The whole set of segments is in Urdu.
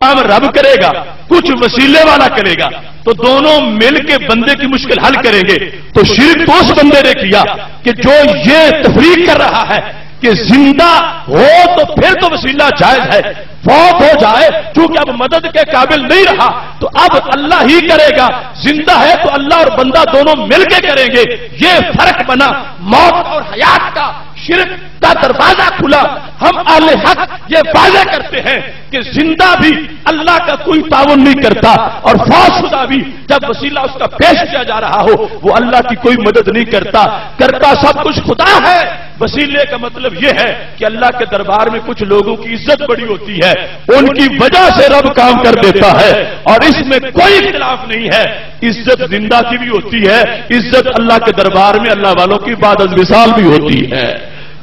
کام رب کرے گا، کچھ وسیلے والا کرے گا، تو دونوں مل کے بندے کی مشکل حل کریں گے۔ تو شرک تو اس بندے نے کیا کہ جو یہ تفریق کر رہا ہے کہ زندہ ہو تو پھر تو وسیلہ جائز ہے، فوت ہو جائے چونکہ اب مدد کے قابل نہیں رہا تو اب اللہ ہی کرے گا، زندہ ہے تو اللہ اور بندہ دونوں مل کے کریں گے۔ یہ فرق بنا موت اور حیات کا، شرک کا دروازہ کھلا۔ ہم اہل حق یہ واضح کرتے ہیں کہ زندہ بھی اللہ کا کوئی تعاون نہیں کرتا، اور فوت شدہ بھی جب وسیلہ اس کا پیش کیا جا رہا ہو وہ اللہ کی کوئی مدد نہیں کرتا، کرتا سب کچھ خدا ہے۔ وسیلے کا مطلب یہ ہے کہ اللہ کے دربار میں کچھ لوگوں کی عزت بڑی ہوتی ہے، ان کی وجہ سے رب کام کر دیتا ہے، اور اس میں کوئی اختلاف نہیں ہے۔ عزت زندہ کی بھی ہوتی ہے، عزت اللہ کے دربار میں اللہ والوں کی بعد از وصال بھی ہوتی ہے۔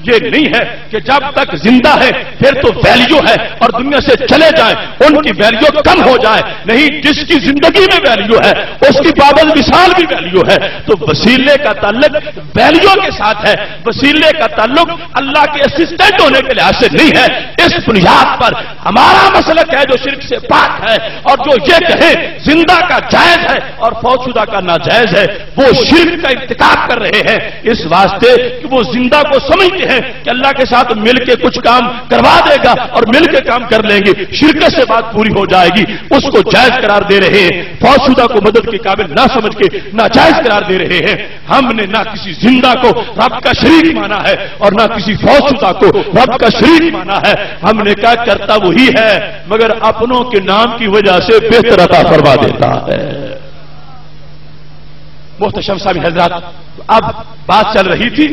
یہ نہیں ہے کہ جب تک زندہ ہے پھر تو ویلیو ہے اور دنیا سے چلے جائیں ان کی ویلیو کم ہو جائے، نہیں، جس کی زندگی میں ویلیو ہے اس کی بابل مثال بھی ویلیو ہے۔ تو وسیلے کا تعلق ویلیو کے ساتھ ہے، وسیلے کا تعلق اللہ کے اسسٹنٹ ہونے کے لحاظ سے نہیں ہے۔ اس بنیاد پر ہمارا مسلک ہے جو شرک سے پاک ہے، اور جو یہ کہے زندہ کا جائز ہے اور فوت شدہ کا ناجائز ہے وہ شرک کا ارتکاب کر رہے ہیں، اس واسطے کہ وہ زندہ کو سمجھتے ہیں کہ اللہ کے ساتھ مل کے کچھ کام کروا دے گا اور مل کے کام کر لیں گے، شرک سے بات پوری ہو جائے گی، اس کو جائز قرار دے رہے ہیں۔ فوت شدہ کو مدد کے قابل نہ سمجھ کے ناجائز قرار دے رہے ہیں۔ ہم نے نہ کسی زندہ کو رب کا شریک مانا ہے اور نہ کسی فوت شدہ کو رب کا شریک مانا ہے۔ ہم نے کہا کرتا وہی ہے مگر اپنوں کے نام کی وجہ سے بہتر عطا فرما دیتا ہے۔ محتشم صاحب حضرات، اب بات چل رہی تھی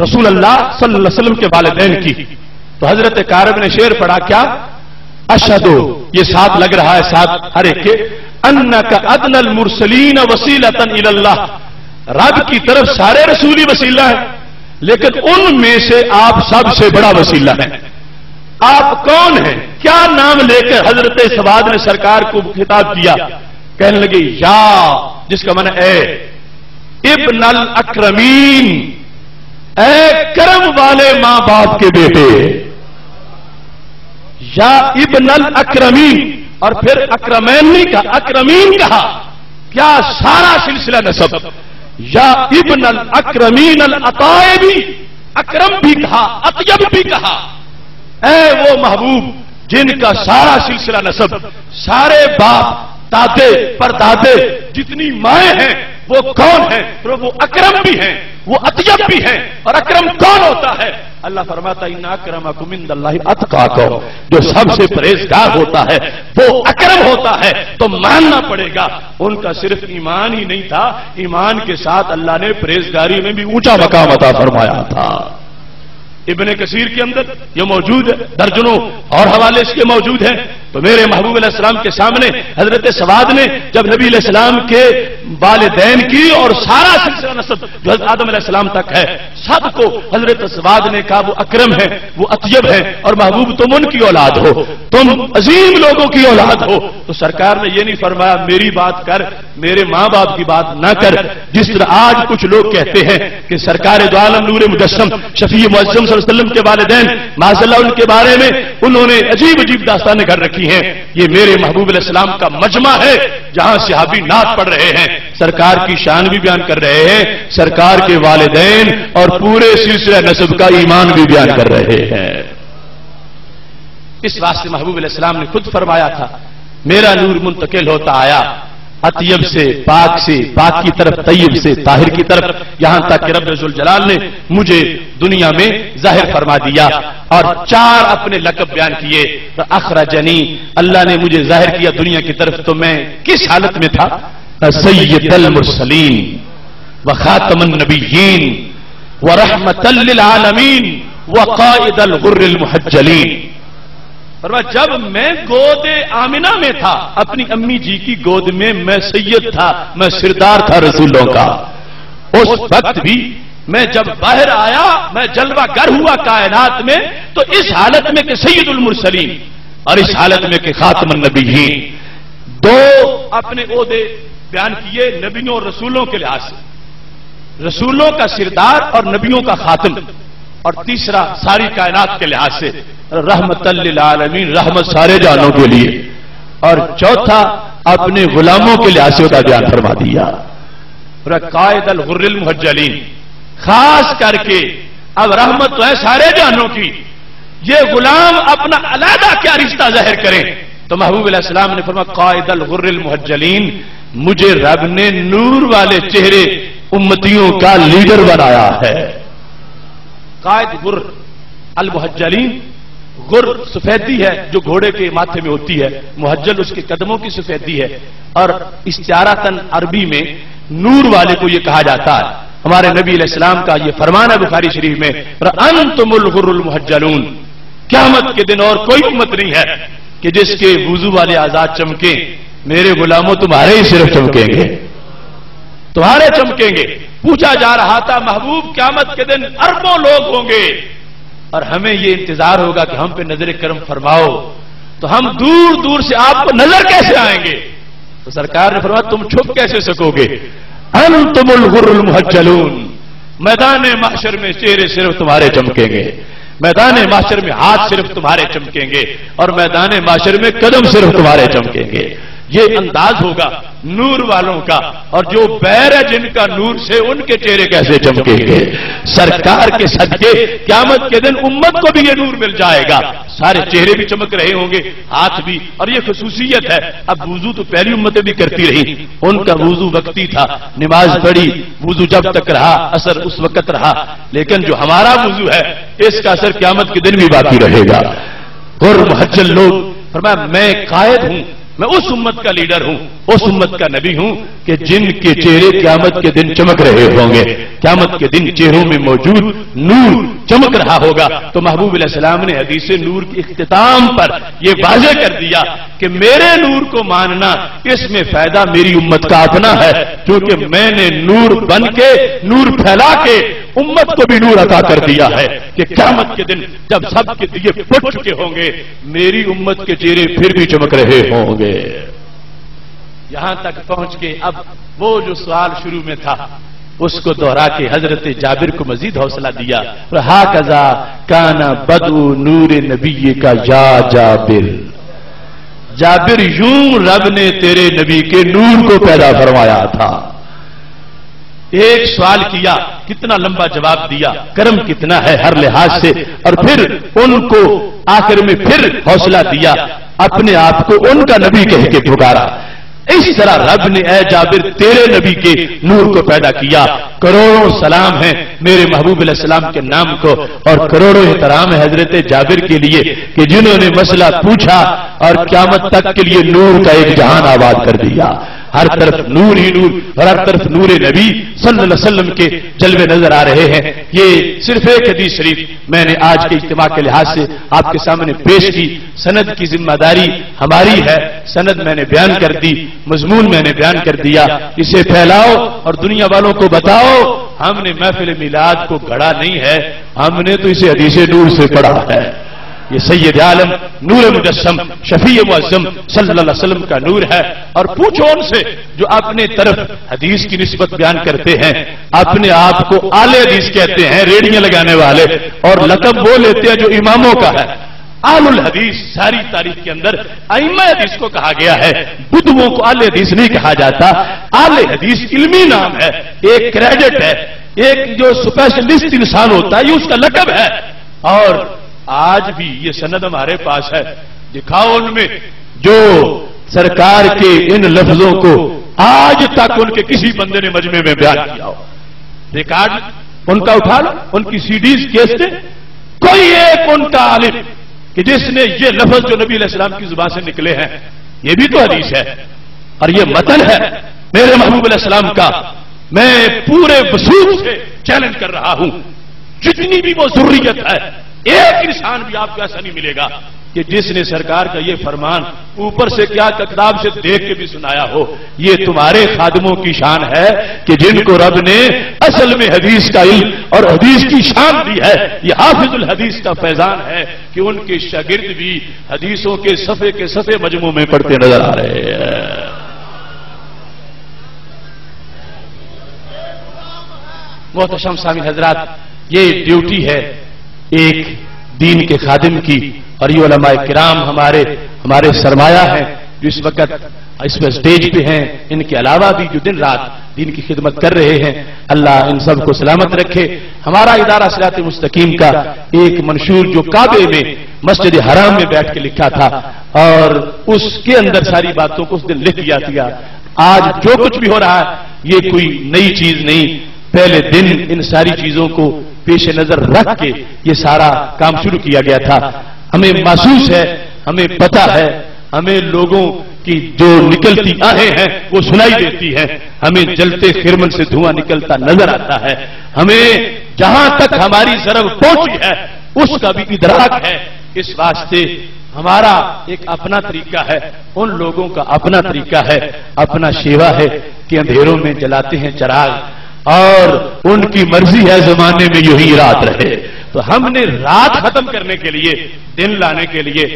رسول اللہ صلی اللہ علیہ وسلم کے والدین کی، تو حضرت کارب نے شعر پڑھا کیا؟ اشہدو، یہ ساتھ لگ رہا ہے ساتھ ہر ایک کے، انک ادنی المرسلین وسیلۃ الی اللہ، رب کی طرف سارے رسولی وسیلہ ہیں لیکن ان میں سے آپ سب سے بڑا وسیلہ ہے۔ آپ کون ہیں؟ کیا نام لے کر حضرت سواد نے سرکار کو خطاب کیا؟ کہنے لگے یا، جس کا معنی اے ابن الاکرمین، اے کرم والے ماں باپ کے بیٹے، یا ابن الاکرمین، اور پھر اکرمین نہیں کہا، اکرمین کہا، کیا سارا سلسلہ نسب، یا ابن الاکرمین العطائبی، اکرم بھی کہا اطیب بھی کہا، اے وہ محبوب جن کا سارا سلسلہ نسب، سارے باپ دادے پردادے جتنی مائیں ہیں وہ کون ہیں؟ تو وہ اکرم بھی ہیں، وہ اطیب بھی ہیں۔ اور اکرم کون ہوتا ہے؟ اللہ فرماتا ہے ان اکرمکم عند اللہ اتقاکم، جو سب سے پرہیزگار ہوتا ہے وہ اکرم ہوتا ہے۔ تو ماننا پڑے گا ان کا صرف ایمان ہی نہیں تھا، ایمان کے ساتھ اللہ نے پرہیزگاری میں بھی اونچا مقام عطا فرمایا تھا۔ ابن کثیر کے اندر یہ موجود ہے، درجنوں اور حوالے اس کے موجود ہیں۔ تو میرے محبوب علیہ السلام کے سامنے حضرت سواد نے جب نبی علیہ السلام کے والدین کی اور سارا سلسلہ نسب جو حضرت آدم علیہ السلام تک ہے سب کو حضرت سواد نے کہا وہ اکرم ہے، وہ اطیب ہے، اور محبوب تم ان کی اولاد ہو، تم عظیم لوگوں کی اولاد ہو۔ تو سرکار نے یہ نہیں فرمایا میری بات کر، میرے ماں باپ کی بات نہ کر، جس طرح آج کچھ لوگ کہتے ہیں کہ سرکار دو عالم نور مجسم شفیع معظم صلی اللہ علیہ وسلم کے والدین معاذ اللہ ان کے بارے میں انہوں نے عجیب عجیب داستانیں گھڑ رکھی ہیں۔ یہ میرے محبوب علیہ السلام کا مجمع ہے جہاں صحابی نعت پڑھ رہے ہیں، سرکار کی شان بھی بیان کر رہے ہیں، سرکار کے والدین اور پورے سلسلہ نسب کا ایمان بھی بیان کر رہے ہیں۔ اس واسطے محبوب علیہ السلام نے خود فرمایا تھا میرا نور منتقل ہوتا آیا اطیب سے پاک سے، پاک کی طرف طیب سے طاہر کی طرف، یہاں تک کہ رب ذوالجلال نے مجھے دنیا میں ظاہر فرما دیا، اور 4 اپنے لقب بیان کیے۔ تو اخرجنی، اللہ نے مجھے ظاہر کیا دنیا کی طرف، تو میں کس حالت میں تھا؟ سید المرسلین وخاتم النبیین ورحمۃ للعالمین وقائد الغر المحجلین۔ فرمایا جب میں گود آمنہ میں تھا، اپنی امی جی کی گود میں میں سید تھا، میں سردار تھا رسولوں کا، اس وقت بھی میں جب باہر آیا میں جلوہ گر ہوا کائنات میں، تو اس حالت میں کہ سید المرسلین اور اس حالت میں کہ خاتم النبیین، 2 اپنے عہدے بیان کیے نبیوں اور رسولوں کے لحاظ سے، رسولوں کا سردار اور نبیوں کا خاتم، اور تیسرا ساری کائنات کے لحاظ سے رحمت للعالمین، رحمت سارے جانوں کے لیے۔ اور چوتھا اپنے غلاموں کے لحاظ سے کا بیان فرما دیا. قائد الغر المحجلین، خاص کر کے اب رحمت تو ہے سارے جہانوں کی، یہ غلام اپنا علیحدہ کیا رشتہ ظاہر کریں تو محبوب علیہ السلام نے فرمایا قائد الغر المحجلین، مجھے رب نے نور والے چہرے امتیوں کا لیڈر بنایا ہے. قائد غر المحجلین، غر سفیدی ہے جو گھوڑے کے ماتھے میں ہوتی ہے، محجل اس کے قدموں کی سفیدی ہے، اور استعارتاً عربی میں نور والے کو یہ کہا جاتا ہے. ہمارے نبی علیہ السلام کا یہ فرمان ہے بخاری شریف میں انتم الغر المحجلون، قیامت کے دن اور کوئی امت نہیں ہے کہ جس کے وضو والے آزاد چمکیں، میرے غلاموں تمہارے ہی صرف چمکیں گے، تمہارے چمکیں گے. پوچھا جا رہا تھا محبوب قیامت کے دن اربوں لوگ ہوں گے اور ہمیں یہ انتظار ہوگا کہ ہم پہ نظر کرم فرماؤ، تو ہم دور دور سے آپ کو نظر کیسے آئیں گے؟ تو سرکار نے فرمایا تم چھپ کیسے سکو گے؟ انتم الغر المحجلون، میدان محشر میں چہرے صرف تمہارے چمکیں گے، میدان محشر میں ہاتھ صرف تمہارے چمکیں گے، اور میدان محشر میں قدم صرف تمہارے چمکیں گے. یہ انداز ہوگا نور والوں کا، اور جو بیر ہے جن کا نور سے ان کے چہرے کیسے چمکیں گے؟ سرکار کے صدقے قیامت کے دن امت کو بھی یہ نور مل جائے گا، سارے چہرے بھی چمک رہے ہوں گے، ہاتھ بھی. اور یہ خصوصیت ہے، اب وضو تو پہلی امتیں بھی کرتی رہی، ان کا وضو وقتی تھا، نماز پڑھی، وضو جب تک رہا، اثر اس وقت رہا، لیکن جو ہمارا وضو ہے اس کا اثر قیامت کے دن بھی باقی رہے گا. اور محجل لوگ فرمایا میں قائد ہوں، میں اس امت کا لیڈر ہوں، اس امت کا نبی ہوں کہ جن کے چہرے قیامت کے دن چمک رہے ہوں گے، قیامت کے دن چہروں میں موجود نور چمک رہا ہوگا. تو محبوب علیہ السلام نے حدیث نور کے اختتام پر یہ واضح کر دیا کہ میرے نور کو ماننا، اس میں فائدہ میری امت کا اپنا ہے، کیونکہ میں نے نور بن کے، نور پھیلا کے امت کو بھی نور عطا کر دیا ہے کہ قیامت کے دن جب سب کے دیے پھٹ چکے ہوں گے میری امت کے چہرے پھر بھی چمک رہے ہوں گے. یہاں تک پہنچ کے اب وہ جو سوال شروع میں تھا اس کو دوہرا کے حضرت جابر کو مزید حوصلہ دیا. ہاکذا کان بدء نور نبی کا یا جابر، جابر یوں رب نے تیرے نبی کے نور کو پیدا فرمایا تھا. ایک سوال کیا، کتنا لمبا جواب دیا، کرم کتنا ہے ہر لحاظ سے، اور پھر ان کو آخر میں پھر حوصلہ دیا، اپنے آپ کو ان کا نبی کہہ کے پکارا. اس طرح رب نے اے جابر تیرے نبی کے نور کو پیدا کیا. کروڑوں سلام ہیں میرے محبوب علیہ السلام کے نام کو، اور کروڑوں احترام ہے حضرت جابر کے لیے کہ جنہوں نے مسئلہ پوچھا اور قیامت تک کے لیے نور کا ایک جہان آباد کر دیا. ہر طرف نور ہی نور، اور ہر طرف نور نبی صلی اللہ علیہ وسلم کے جلوے نظر آ رہے ہیں. یہ صرف ایک حدیث شریف میں نے آج کے اجتماع کے لحاظ سے آپ کے سامنے پیش کی. سند کی ذمہ داری ہماری ہے، سند میں نے بیان کر دی، مضمون میں نے بیان کر دیا، اسے پھیلاؤ اور دنیا والوں کو بتاؤ ہم نے محفل میلاد کو گھڑا نہیں ہے، ہم نے تو اسے حدیث نور سے پڑھا ہے. یہ سید عالم نور مجسم شفیع معظم صلی اللہ علیہ وسلم کا نور ہے. اور پوچھو ان سے جو اپنے طرف حدیث کی نسبت بیان کرتے ہیں، اپنے آپ کو اعلی حدیث کہتے ہیں ریڑیاں لگانے والے، اور لقب وہ لیتے ہیں جو اماموں کا ہے. اہل الحدیث ساری تاریخ کے اندر ائمہ حدیث کو کہا گیا ہے، بدووں کو اہل حدیث نہیں کہا جاتا. اہل حدیث علمی نام ہے، ایک کریڈٹ ہے، ایک جو اسپیشلسٹ انسان ہوتا ہے یہ اس کا لقب ہے. اور آج بھی یہ سند ہمارے پاس ہے، دکھاؤ ان میں جو سرکار کے ان لفظوں کو آج تک ان کے کسی بندے نے مجمع میں بیان کیا ہو. ریکارڈ ان کا اٹھا لو، ان کی سی ڈیز کیسٹیں، کوئی ایک ان کا عالم کہ جس نے یہ لفظ جو نبی علیہ السلام کی زبان سے نکلے ہیں، یہ بھی تو حدیث ہے اور یہ متن ہے میرے محبوب علیہ السلام کا. میں پورے وصول سے چیلنج کر رہا ہوں، جتنی بھی وہ ضروریت ہے ایک انسان بھی آپ کو ایسا نہیں ملے گا کہ جس نے سرکار کا یہ فرمان اوپر سے کیا کتاب سے دیکھ کے بھی سنایا ہو. یہ تمہارے خادموں کی شان ہے کہ جن کو رب نے اصل میں حدیث کا علم اور حدیث کی شان دی ہے. یہ حافظ الحدیث کا فیضان ہے کہ ان کے شاگرد بھی حدیثوں کے صفحے کے صفحے مجموع میں پڑھتے نظر آ رہے ہیں. محتشم سامعین حضرات، یہ ڈیوٹی ہے ایک دین کے خادم کی، اور یہ علماء کرام ہمارے سرمایہ ہیں. جو اس وقت اس پہ اسٹیج پہ ہیں، ان کے علاوہ بھی جو دن رات دین کی خدمت کر رہے ہیں، اللہ ان سب کو سلامت رکھے۔ ہمارا ادارہ صراط مستقیم کا ایک منشور جو کعبے میں مسجد حرام میں بیٹھ کے لکھا تھا اور اس کے اندر ساری باتوں کو اس دن لکھ دیا۔ آج جو کچھ بھی ہو رہا ہے یہ کوئی نئی چیز نہیں، پہلے دن ان ساری چیزوں کو پیش نظر رکھ کے یہ سارا کام شروع کیا گیا تھا۔ ہمیں محسوس ہے، ہمیں پتہ ہے، ہمیں لوگوں کی جو نکلتی آہیں ہیں وہ سنائی دیتی ہیں، ہمیں جلتے خرمن سے دھواں نکلتا نظر آتا ہے، ہمیں جہاں تک ہماری ضرب پہنچی ہے اس کا بھی ادراک ہے۔ اس واسطے ہمارا ایک اپنا طریقہ ہے، ان لوگوں کا اپنا طریقہ ہے، اپنا شیوا ہے کہ اندھیروں میں جلاتے ہیں چراغ اور ان کی مرضی ہے زمانے میں یوں ہی رات رہے۔ تو ہم نے رات ختم کرنے کے لیے، دن لانے کے لیے